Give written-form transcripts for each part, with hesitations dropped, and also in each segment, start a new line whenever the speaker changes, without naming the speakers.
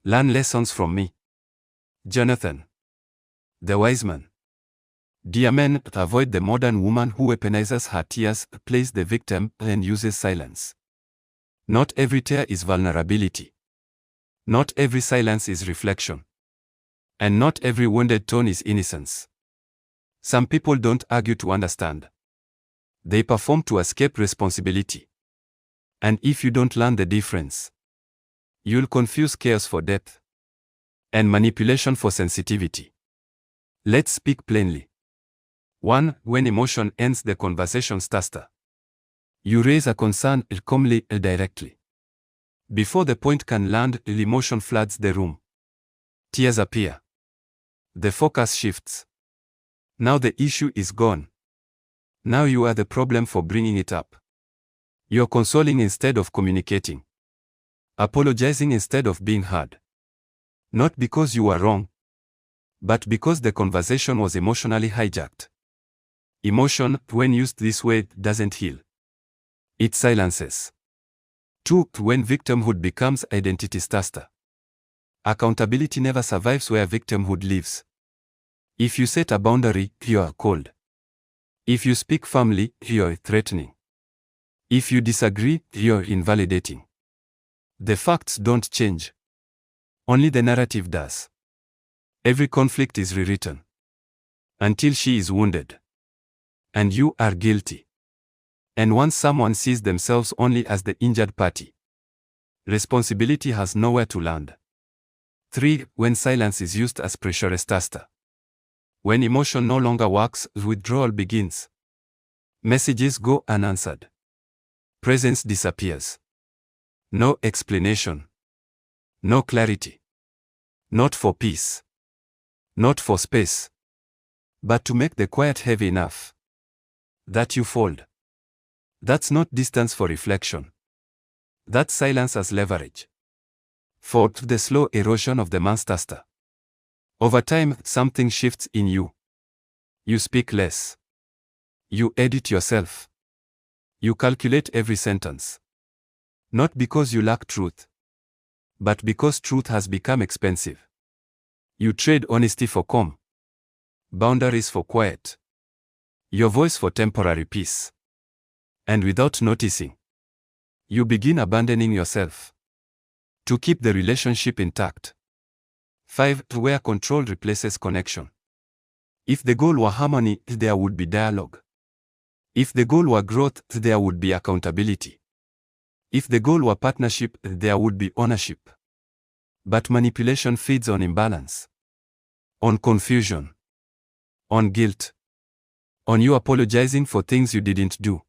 Learn lessons from me. Jonathan. The wise man. Dear men, avoid the modern woman who weaponizes her tears, plays the victim, and uses silence. Not every tear is vulnerability. Not every silence is reflection. And not every wounded tone is innocence. Some people don't argue to understand. They perform to escape responsibility. And if you don't learn the difference, you'll confuse chaos for depth and manipulation for sensitivity. Let's speak plainly. 1. When emotion ends the conversation starts. You raise a concern calmly, directly. Before the point can land, the emotion floods the room. Tears appear. The focus shifts. Now the issue is gone. Now you are the problem for bringing it up. You're consoling instead of communicating. Apologizing instead of being heard. Not because you were wrong, but because the conversation was emotionally hijacked. Emotion, when used this way, doesn't heal. It silences. 2. When victimhood becomes identity starter. Accountability never survives where victimhood lives. If you set a boundary, you are cold. If you speak firmly, you are threatening. If you disagree, you are invalidating. The facts don't change. Only the narrative does. Every conflict is rewritten. Until she is wounded. And you are guilty. And once someone sees themselves only as the injured party, responsibility has nowhere to land. 3. When silence is used as pressure starter. When emotion no longer works, withdrawal begins. Messages go unanswered. Presence disappears. No explanation. No clarity. Not for peace. Not for space. But to make the quiet heavy enough that you fold. That's not distance for reflection. That's silence as leverage. 4. The slow erosion of the monster. Over time, something shifts in you. You speak less. You edit yourself. You calculate every sentence. Not because you lack truth, but because truth has become expensive. You trade honesty for calm, boundaries for quiet, your voice for temporary peace. And without noticing, you begin abandoning yourself to keep the relationship intact. 5. Where control replaces connection. If the goal were harmony, there would be dialogue. If the goal were growth, there would be accountability. If the goal were partnership, there would be ownership. But manipulation feeds on imbalance, on confusion, on guilt, on you apologizing for things you didn't do.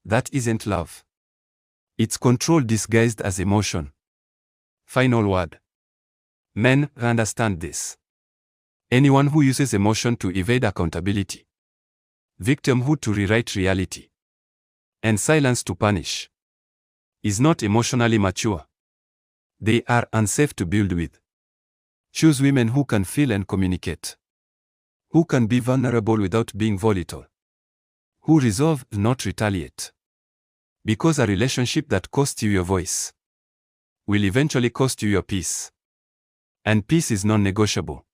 That isn't love. It's control disguised as emotion. Final word. Men, understand this. Anyone who uses emotion to evade accountability, victimhood to rewrite reality, and silence to punish, is not emotionally mature. They are unsafe to build with. Choose women who can feel and communicate, who can be vulnerable without being volatile, who resolve, not retaliate. Because a relationship that costs you your voice will eventually cost you your peace. And peace is non-negotiable.